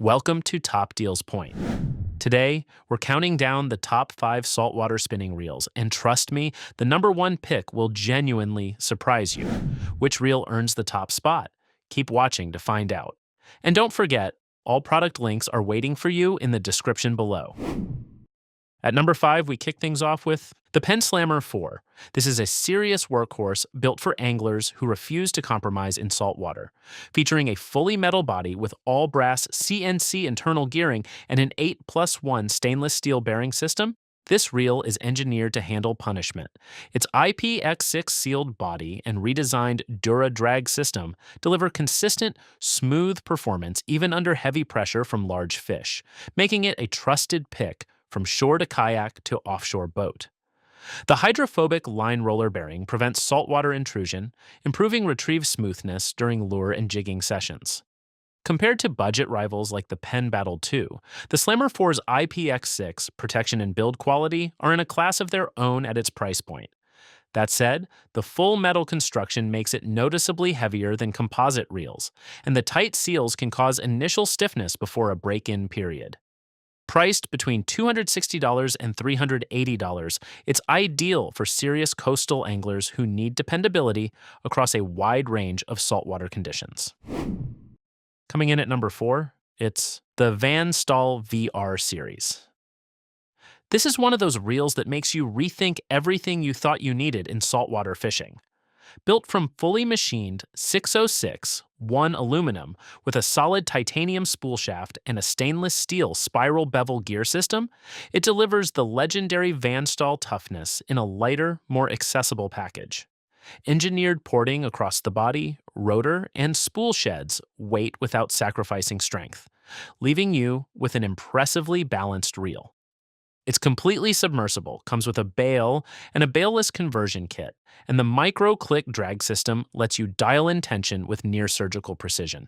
Welcome to Top Deals Point. Today, we're counting down the top 5 saltwater spinning reels, and trust me, the number 1 pick will genuinely surprise you. Which reel earns the top spot? Keep watching to find out. And don't forget, all product links are waiting for you in the description below. At number 5, we kick things off with the Penn Slammer IV. This is a serious workhorse built for anglers who refuse to compromise in saltwater. Featuring a fully metal body with all brass CNC internal gearing and an 8+1 stainless steel bearing system, this reel is engineered to handle punishment. Its IPX6 sealed body and redesigned Dura drag system deliver consistent, smooth performance even under heavy pressure from large fish, making it a trusted pick from shore to kayak to offshore boat. The hydrophobic line roller bearing prevents saltwater intrusion, improving retrieve smoothness during lure and jigging sessions. Compared to budget rivals like the Penn Battle II, the Slammer IV's IPX6 protection and build quality are in a class of their own at its price point. That said, the full metal construction makes it noticeably heavier than composite reels, and the tight seals can cause initial stiffness before a break-in period. Priced between $260 and $380, it's ideal for serious coastal anglers who need dependability across a wide range of saltwater conditions. Coming in at number 4, it's the Staal VR Series. This is one of those reels that makes you rethink everything you thought you needed in saltwater fishing. Built from fully machined 606-1 aluminum with a solid titanium spool shaft and a stainless steel spiral bevel gear system, it delivers the legendary Staal toughness in a lighter, more accessible package. Engineered porting across the body, rotor, and spool sheds weight without sacrificing strength, leaving you with an impressively balanced reel. It's completely submersible, comes with a bail and a bailless conversion kit, and the micro-click drag system lets you dial in tension with near-surgical precision.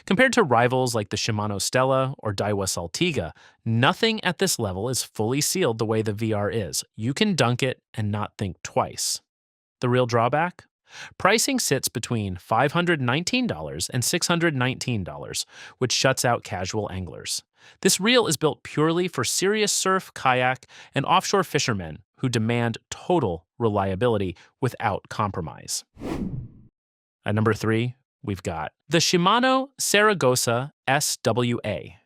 Compared to rivals like the Shimano Stella or Daiwa Saltiga, nothing at this level is fully sealed the way the VR is. You can dunk it and not think twice. The real drawback? Pricing sits between $519 and $619, which shuts out casual anglers. This reel is built purely for serious surf, kayak, and offshore fishermen who demand total reliability without compromise. At number 3, we've got the Shimano Saragosa SW A.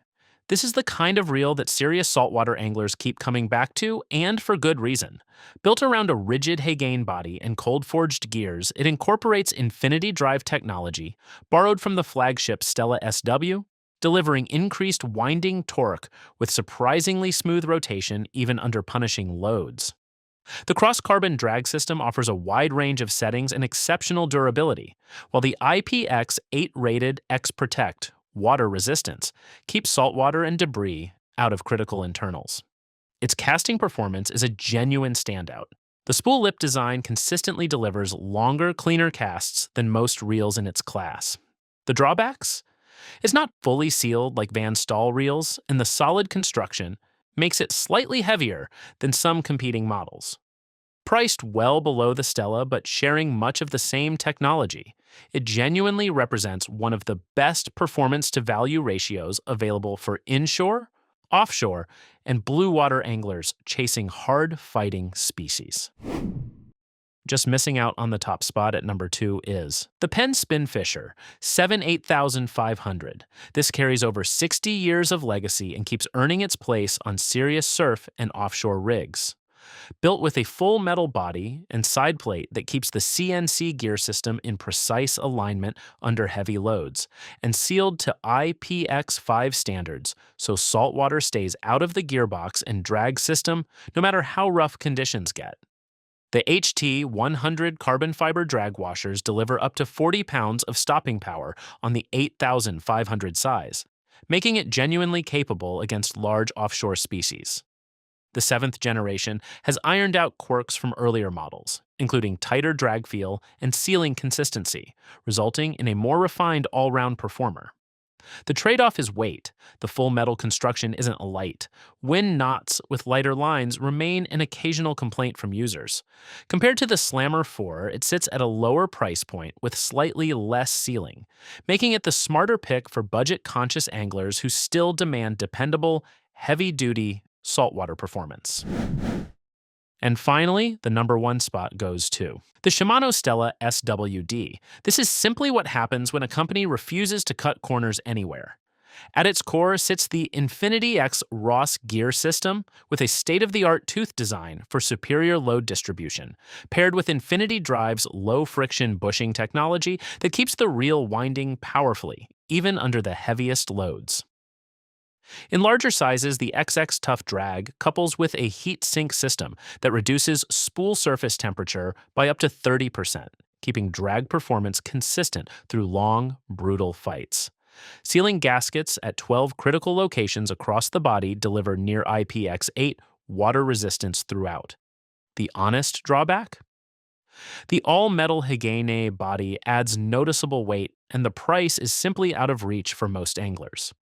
This is the kind of reel that serious saltwater anglers keep coming back to, and for good reason. Built around a rigid Hagane body and cold-forged gears, it incorporates infinity drive technology, borrowed from the flagship Stella SW, delivering increased winding torque with surprisingly smooth rotation even under punishing loads. The cross-carbon drag system offers a wide range of settings and exceptional durability, while the IPX8-rated X-Protect water resistance keeps saltwater and debris out of critical internals. Its casting performance is a genuine standout. The spool lip design consistently delivers longer, cleaner casts than most reels in its class. The drawbacks? It's not fully sealed like Staal reels, and the solid construction makes it slightly heavier than some competing models. Priced well below the Stella but sharing much of the same technology, it genuinely represents one of the best performance-to-value ratios available for inshore, offshore, and blue water anglers chasing hard-fighting species. Just missing out on the top spot at number 2 is the Penn Spinfisher VII 8500. This carries over 60 years of legacy and keeps earning its place on serious surf and offshore rigs. Built with a full metal body and side plate that keeps the CNC gear system in precise alignment under heavy loads, and sealed to IPX5 standards so saltwater stays out of the gearbox and drag system no matter how rough conditions get. The HT100 carbon fiber drag washers deliver up to 40 pounds of stopping power on the 8500 size, making it genuinely capable against large offshore species. The 7th generation has ironed out quirks from earlier models, including tighter drag feel and sealing consistency, resulting in a more refined all-round performer. The trade-off is weight. The full metal construction isn't light. Wind knots with lighter lines remain an occasional complaint from users. Compared to the Slammer IV, it sits at a lower price point with slightly less ceiling, making it the smarter pick for budget-conscious anglers who still demand dependable, heavy-duty saltwater performance. And finally, the number one spot goes to the Shimano Stella SW D. This is simply what happens when a company refuses to cut corners anywhere. At its core sits the Infinity X Ross gear system with a state-of-the-art tooth design for superior load distribution, paired with Infinity Drive's low-friction bushing technology that keeps the reel winding powerfully, even under the heaviest loads. In larger sizes, the XX Tough Drag couples with a heat sink system that reduces spool surface temperature by up to 30%, keeping drag performance consistent through long, brutal fights. Sealing gaskets at 12 critical locations across the body deliver near IPX8 water resistance throughout. The honest drawback? The all-metal Higine body adds noticeable weight, and the price is simply out of reach for most anglers.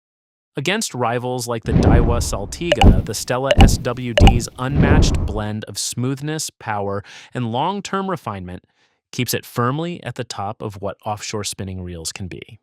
Against rivals like the Daiwa Saltiga, the Stella SW D's unmatched blend of smoothness, power, and long-term refinement keeps it firmly at the top of what offshore spinning reels can be.